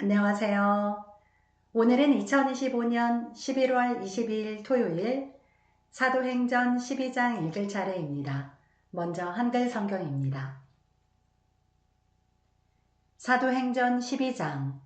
안녕하세요. 오늘은 2025년 11월 22일 토요일 사도행전 12장 읽을 차례입니다. 먼저 한글 성경입니다. 사도행전 12장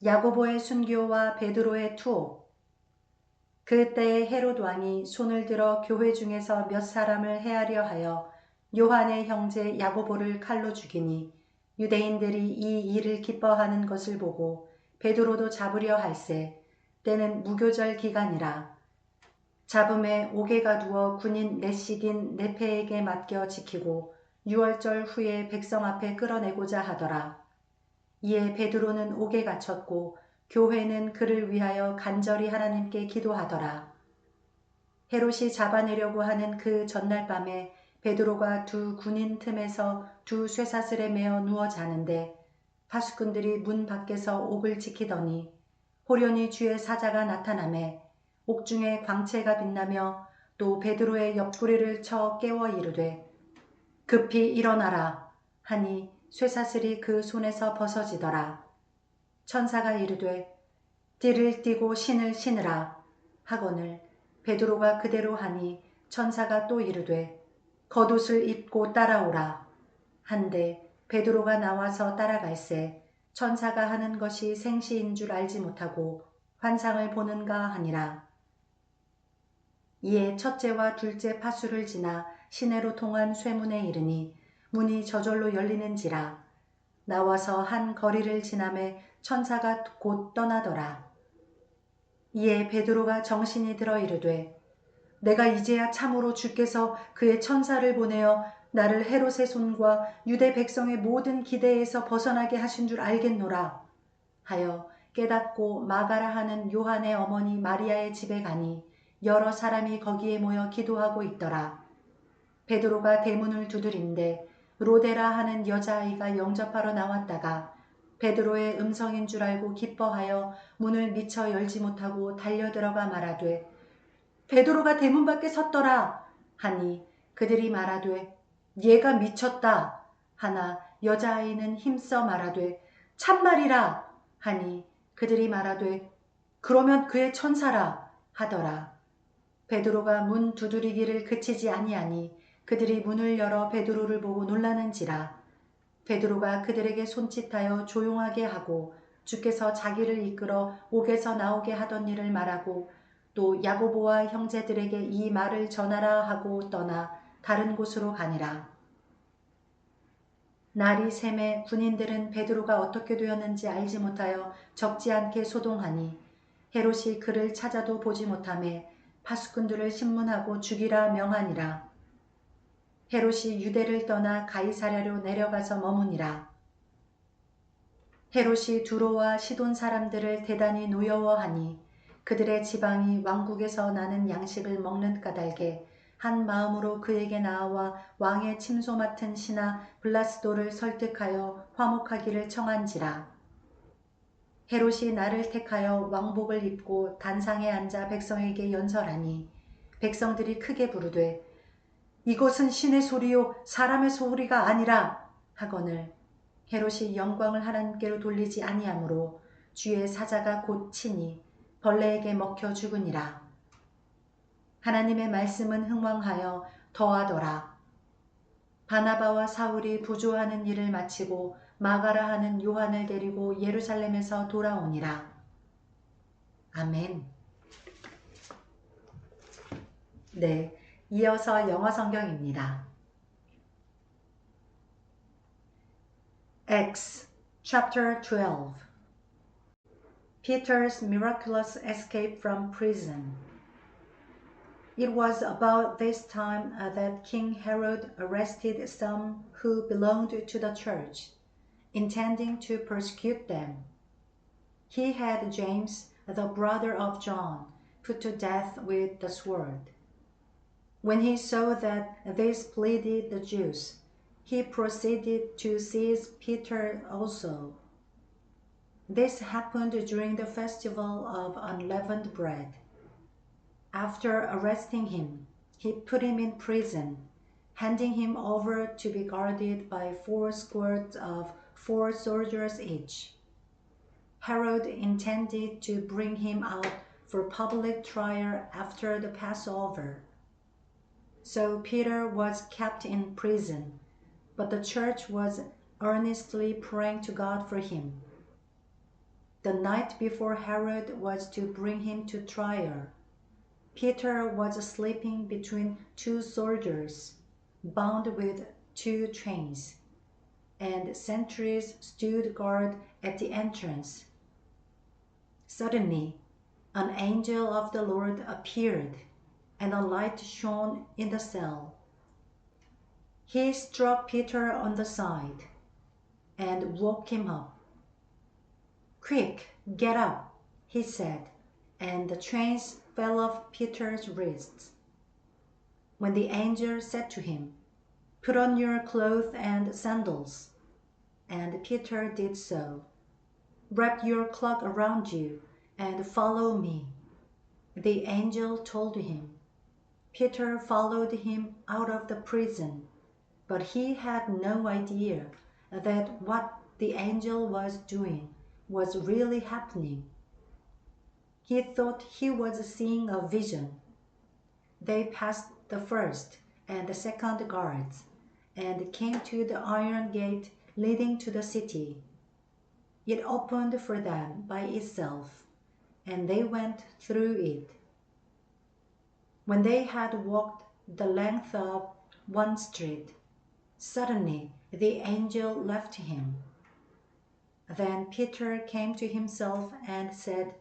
야고보의 순교와 베드로의 투옥. 그때에 헤롯 왕이 손을 들어 교회 중에서 몇 사람을 해하려 하여 요한의 형제 야고보를 칼로 죽이니 유대인들이 이 일을 기뻐하는 것을 보고 베드로도 잡으려 할세 때는 무교절 기간이라. 잡음에 옥에가 두어 군인 넷씩인 네페에게 맡겨 지키고 6월절 후에 백성 앞에 끌어내고자 하더라. 이에 베드로는 옥에 갇혔고 교회는 그를 위하여 간절히 하나님께 기도하더라. 헤롯이 잡아내려고 하는 그 전날 밤에 베드로가 두 군인 틈에서 두 쇠사슬에 매어 누워 자는데 파수꾼들이 문 밖에서 옥을 지키더니 호련히 주의 사자가 나타나매 옥중에 광채가 빛나며 또 베드로의 옆구리를 쳐 깨워 이르되 급히 일어나라 하니 쇠사슬이 그 손에서 벗어지더라. 천사가 이르되 띠를 띠고 신을 신으라 하거늘 베드로가 그대로 하니 천사가 또 이르되 겉옷을 입고 따라오라 한데 베드로가 나와서 따라갈새 천사가 하는 것이 생시인 줄 알지 못하고 환상을 보는가 하니라. 이에 첫째와 둘째 파수를 지나 시내로 통한 쇠문에 이르니 문이 저절로 열리는지라. 나와서 한 거리를 지나매 천사가 곧 떠나더라. 이에 베드로가 정신이 들어 이르되 내가 이제야 참으로 주께서 그의 천사를 보내어 나를 헤롯의 손과 유대 백성의 모든 기대에서 벗어나게 하신 줄 알겠노라 하여 깨닫고 마가라 하는 요한의 어머니 마리아의 집에 가니 여러 사람이 거기에 모여 기도하고 있더라. 베드로가 대문을 두드린데 로데라 하는 여자아이가 영접하러 나왔다가 베드로의 음성인 줄 알고 기뻐하여 문을 미처 열지 못하고 달려들어가 말하되 베드로가 대문 밖에 섰더라 하니 그들이 말하되 얘가 미쳤다 하나 여자아이는 힘써 말하되 참말이라 하니 그들이 말하되 그러면 그의 천사라 하더라. 베드로가 문 두드리기를 그치지 아니하니 그들이 문을 열어 베드로를 보고 놀라는지라. 베드로가 그들에게 손짓하여 조용하게 하고 주께서 자기를 이끌어 옥에서 나오게 하던 일을 말하고 또 야고보와 형제들에게 이 말을 전하라 하고 떠나 다른 곳으로 가니라. 날이 새매 군인들은 베드로가 어떻게 되었는지 알지 못하여 적지 않게 소동하니 헤롯이 그를 찾아도 보지 못하매 파수꾼들을 신문하고 죽이라 명하니라. 헤롯이 유대를 떠나 가이사랴로 내려가서 머무니라. 헤롯이 두로와 시돈 사람들을 대단히 노여워하니 그들의 지방이 왕국에서 나는 양식을 먹는 까닭에 한 마음으로 그에게 나아와 왕의 침소 맡은 신하 블라스도를 설득하여 화목하기를 청한지라. 헤롯이 나를 택하여 왕복을 입고 단상에 앉아 백성에게 연설하니 백성들이 크게 부르되 이것은 신의 소리요 사람의 소리가 아니라 하거늘 헤롯이 영광을 하나님께로 돌리지 아니하므로 주의 사자가 곧 치니 벌레에게 먹혀 죽으니라. 하나님의 말씀은 흥왕하여 더하더라. 바나바와 사울이 부조하는 일을 마치고 마가라 하는 요한을 데리고 예루살렘에서 돌아오니라. 아멘. 네, 이어서 영어 성경입니다. Acts chapter 12. Peter's miraculous escape from prison. It was about this time that King Herod arrested some who belonged to the church, intending to persecute them. He had James, the brother of John, put to death with the sword. When he saw that this pleased the Jews, he proceeded to seize Peter also. This happened during the festival of unleavened bread. After arresting him, he put him in prison, handing him over to be guarded by 4 squads of 4 soldiers each. Herod intended to bring him out for public trial after the Passover. So Peter was kept in prison, but the church was earnestly praying to God for him. The night before Herod was to bring him to trial, Peter was sleeping between two soldiers, bound with two chains, and sentries stood guard at the entrance. Suddenly, an angel of the Lord appeared, and a light shone in the cell. He struck Peter on the side and woke him up. "Quick, get up," he said, and the chains fell off Peter's wrists. When the angel said to him, "Put on your clothes and sandals," and Peter did so. "Wrap your cloak around you and follow me," the angel told him. Peter followed him out of the prison, but he had no idea that what the angel was doing was really happening. He thought he was seeing a vision. They passed the first and the second guards and came to the iron gate leading to the city. It opened for them by itself, and they went through it. When they had walked the length of one street, suddenly the angel left him. Then Peter came to himself and said,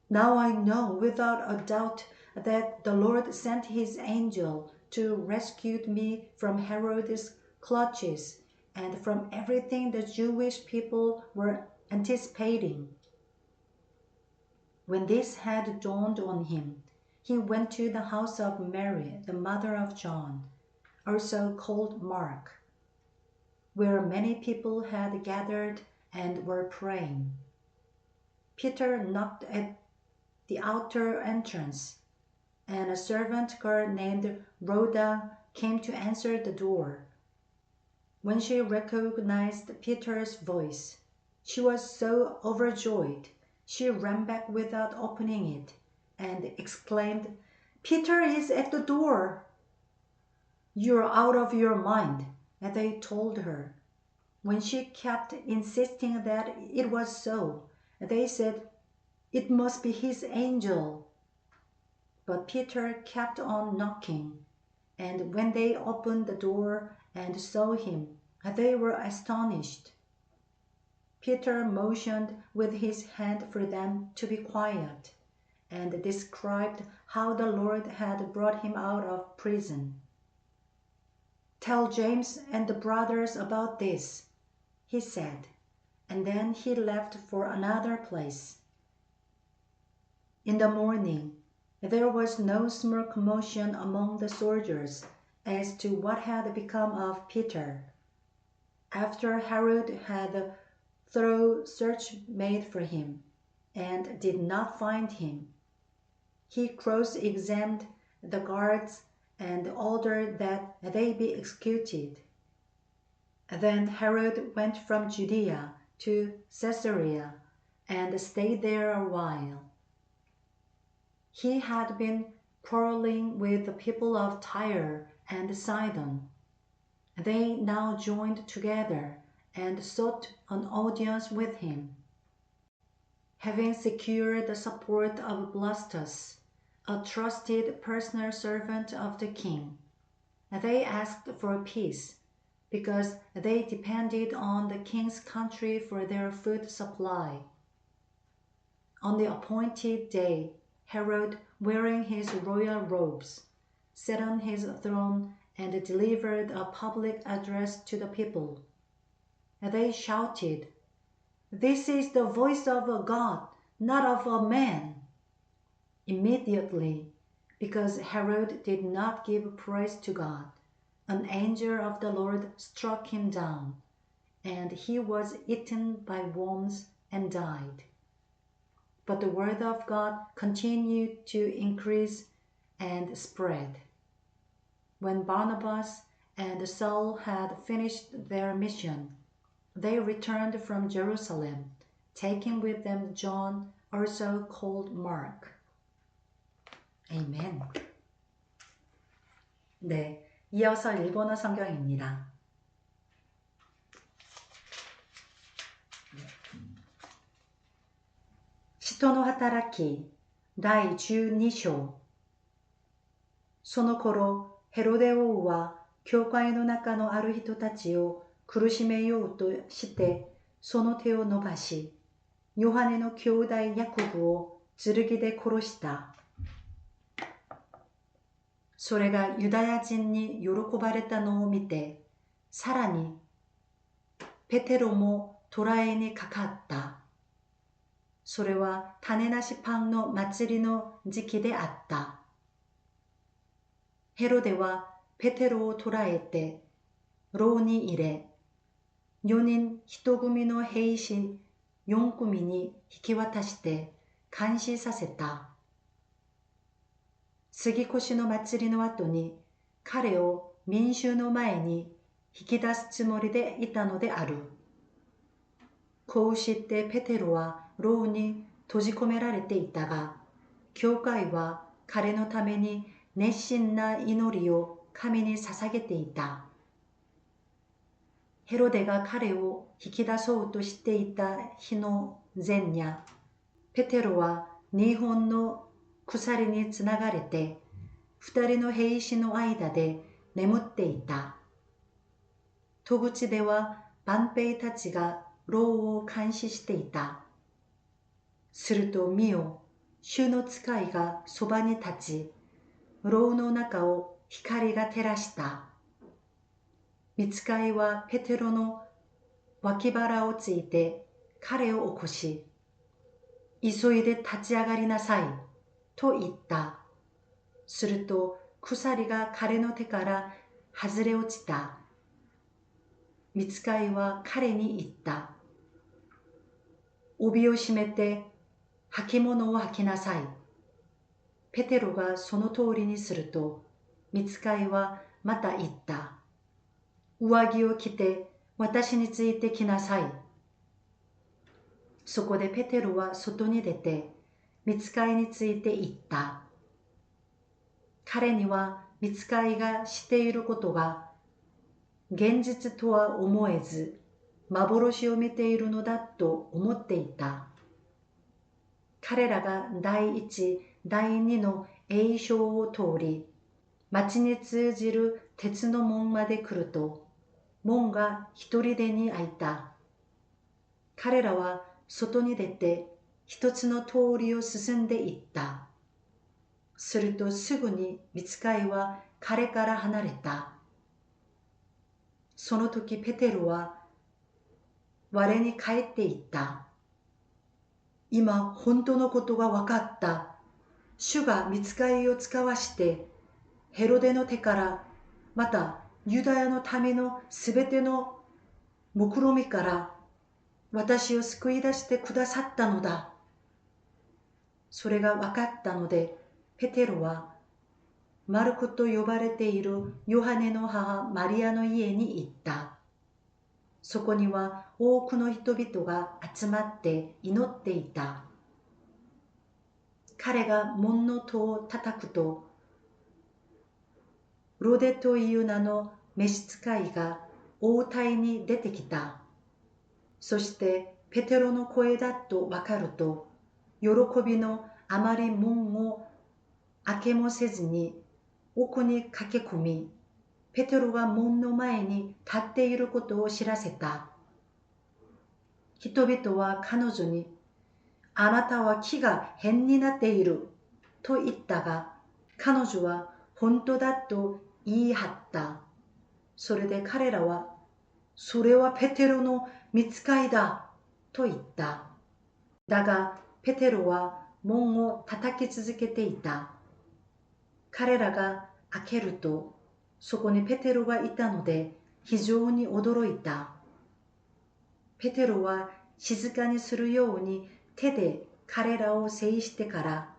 "Now I know without a doubt that the Lord sent his angel to rescue me from Herod's clutches and from everything the Jewish people were anticipating." When this had dawned on him, he went to the house of Mary, the mother of John, also called Mark, where many people had gathered and were praying. Peter knocked at the outer entrance, and a servant girl named Rhoda came to answer the door. When she recognized Peter's voice, she was so overjoyed she ran back without opening it and exclaimed, "Peter is at the door." "You're out of your mind," they told her. When she kept insisting that it was so, they said, "It must be his angel." But Peter kept on knocking, and when they opened the door and saw him, they were astonished. Peter motioned with his hand for them to be quiet, and described how the Lord had brought him out of prison. "Tell James and the brothers about this," he said, and then he left for another place. In the morning, there was no small commotion among the soldiers as to what had become of Peter. After Herod had a thorough search made for him and did not find him, he cross-examined the guards and ordered that they be executed. Then Herod went from Judea to Caesarea and stayed there a while. He had been quarreling with the people of Tyre and Sidon. They now joined together and sought an audience with him. Having secured the support of Blastus, a trusted personal servant of the king, they asked for peace because they depended on the king's country for their food supply. On the appointed day, Herod, wearing his royal robes, sat on his throne and delivered a public address to the people. They shouted, "This is the voice of a God, not of a man." Immediately, because Herod did not give praise to God, an angel of the Lord struck him down, and he was eaten by worms and died. But the word of God continued to increase and spread. When Barnabas and Saul had finished their mission, they returned from Jerusalem taking with them John, also called Mark. Amen. 네, 이어서 일본어 성경입니다. 使徒の働き第12章。その頃、ヘロデ王は教会の中のある人たちを苦しめようとしてその手を伸ばし、ヨハネの兄弟ヤコブを剣で殺した。それがユダヤ人に喜ばれたのを見て、さらにペテロも捕らえにかかった。それは種なしパンの祭りの時期であった。ヘロデはペテロを捕らえて牢に入れ、4人1組の兵士4組に引き渡して監視させた。杉越の祭りの後に彼を民衆の前に引き出すつもりでいたのである。こうしてペテロは牢に閉じ込められていたが、教会は彼のために熱心な祈りを神に捧げていた。ヘロデが彼を引き出そうとしていた日の前夜、ペテロは2本の鎖につながれて、2人の兵士の間で眠っていた。戸口では万兵たちが牢を監視していた。すると見よ、主の使いがそばに立ち、牢の中を光が照らした。御使いはペテロの脇腹をついて彼を起こし、急いで立ち上がりなさいと言った。すると鎖が彼の手から外れ落ちた。御使いは彼に言った。帯を締めて履物を履きなさい。ペテロがその通りにすると、御使いはまた言った。上着を着て私についてきなさい。そこでペテロは外に出て、御使いについて言った。彼には御使いがしていることが現実とは思えず、幻を見ているのだと思っていた。彼らが第一、第二の栄翔を通り、町に通じる鉄の門まで来ると、門が一人でに開いた。彼らは外に出て一つの通りを進んでいった。するとすぐに御使いは彼から離れた。その時ペテロは我に帰っていった。今本当のことが分かった。主が御使いを使わしてヘロデの手から、またユダヤの民のすべての目論みから私を救い出してくださったのだ。それが分かったので、ペテロはマルコと呼ばれているヨハネの母マリアの家に行った。そこには多くの人々が集まって祈っていた。彼が門の戸を叩くと、ロデという名の召使いが応対に出てきた。そしてペテロの声だとわかると、喜びのあまり門を開けもせずに奥に駆け込み、ペテロが門の前に立っていることを知らせた。人々は彼女に、あなたは気が変になっていると言ったが、彼女は本当だと言い張った。それで彼らは、それはペテロの御使いだと言った。だがペテロは門を叩き続けていた。彼らが開けると、そこにペテロがいたので非常に驚いた。ペテロは静かにするように手で彼らを制してから、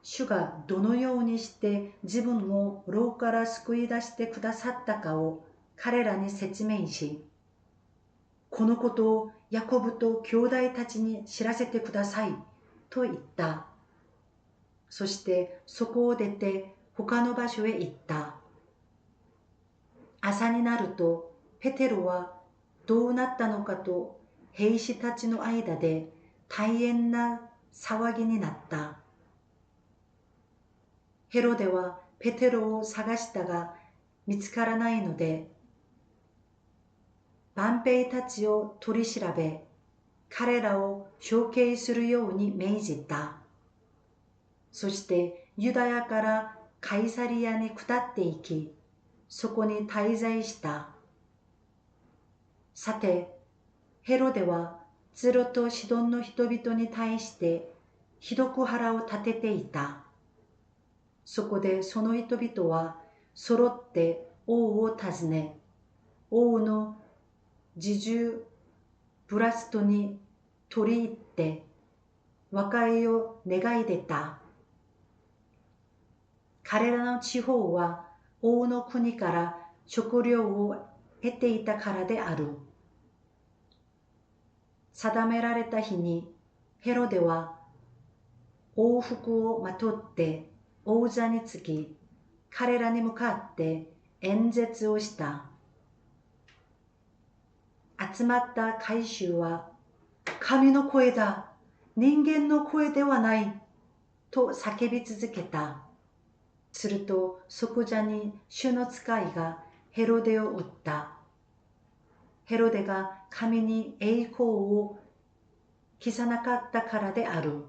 主がどのようにして自分を牢から救い出してくださったかを彼らに説明し、このことをヤコブと兄弟たちに知らせてくださいと言った。そしてそこを出て他の場所へ行った。朝になるとペテロはどうなったのかと兵士たちの間で大変な騒ぎになった。ヘロデはペテロを探したが見つからないので、万兵たちを取り調べ、彼らを処刑するように命じた。そしてユダヤからカイサリアに下っていき、そこに滞在した。さて、ヘロデはツロとシドンの人々に対してひどく腹を立てていた。そこでその人々は揃って王を訪ね、王の侍従ブラストに取り入って和解を願い出た。彼らの地方は王の国から食料を得ていたからである。定められた日にヘロデは王服をまとって王座につき、彼らに向かって演説をした。集まった会衆は、神の声だ、人間の声ではない、と叫び続けた。すると即座に主の使いがヘロデを撃った。ヘロデが神に栄光を期さなかったからである。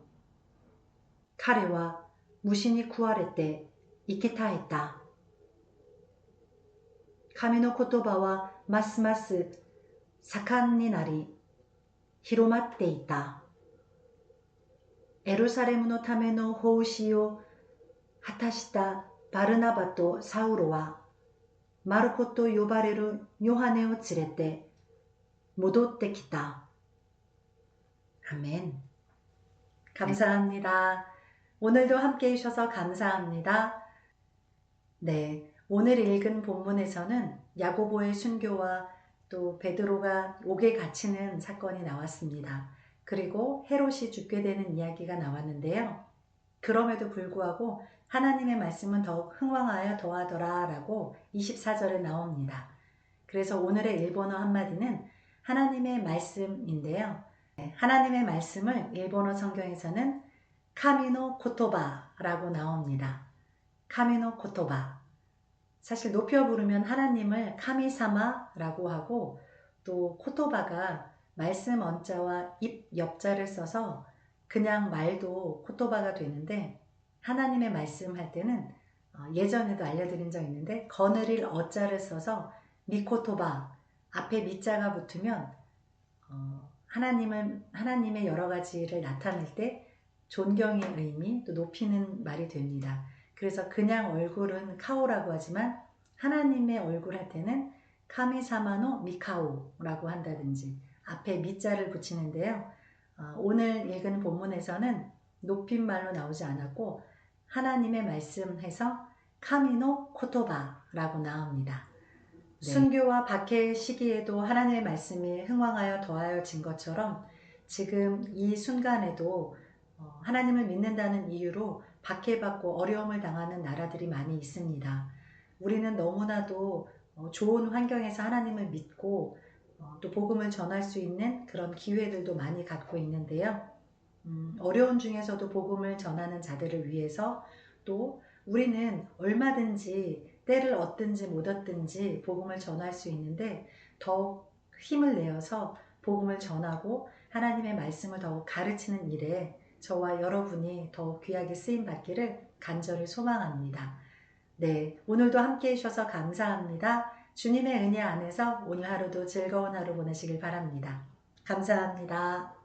彼は虫に食われて生き絶えた。神の言葉はますます盛んになり、広まっていた。エルサレムのための奉仕を果たしたバルナバとサウロは、マルコと呼ばれるヨハネを連れて戻ってきた。아멘. 감사합니다. 오늘도 함께 해주셔서 감사합니다. 네, 오늘 읽은 본문에서는 야고보의 순교와 또 베드로가 옥에 갇히는 사건이 나왔습니다. 그리고 헤롯이 죽게 되는 이야기가 나왔는데요. 그럼에도 불구하고 하나님의 말씀은 더욱 흥왕하여 더하더라 라고 24절에 나옵니다. 그래서 오늘의 일본어 한마디는 하나님의 말씀인데요. 하나님의 말씀을 일본어 성경에서는 카미노 코토바라고 나옵니다. 카미노 코토바. 사실 높여 부르면 하나님을 카미사마라고 하고, 또 코토바가 말씀 언자와 입 옆자를 써서 그냥 말도 코토바가 되는데, 하나님의 말씀 할 때는 예전에도 알려드린 적 있는데 거느릴 어자를 써서 미코토바, 앞에 미자가 붙으면 하나님의 여러 가지를 나타낼 때 존경의 의미, 또 높이는 말이 됩니다. 그래서 그냥 얼굴은 카오라고 하지만 하나님의 얼굴 할 때는 카미사마노 미카오라고 한다든지 앞에 미자를 붙이는데요. 오늘 읽은 본문에서는 높임말로 나오지 않았고 하나님의 말씀해서 카미노 코토바라고 나옵니다. 네. 순교와 박해 시기에도 하나님의 말씀이 흥왕하여 더하여진 것처럼 지금 이 순간에도 하나님을 믿는다는 이유로 박해받고 어려움을 당하는 나라들이 많이 있습니다. 우리는 너무나도 좋은 환경에서 하나님을 믿고 또 복음을 전할 수 있는 그런 기회들도 많이 갖고 있는데요. 어려운 중에서도 복음을 전하는 자들을 위해서 또 우리는 얼마든지 때를 얻든지 못 얻든지 복음을 전할 수 있는데 더욱 힘을 내어서 복음을 전하고 하나님의 말씀을 더욱 가르치는 일에 저와 여러분이 더욱 귀하게 쓰임받기를 간절히 소망합니다. 네, 오늘도 함께 해주셔서 감사합니다. 주님의 은혜 안에서 오늘 하루도 즐거운 하루 보내시길 바랍니다. 감사합니다.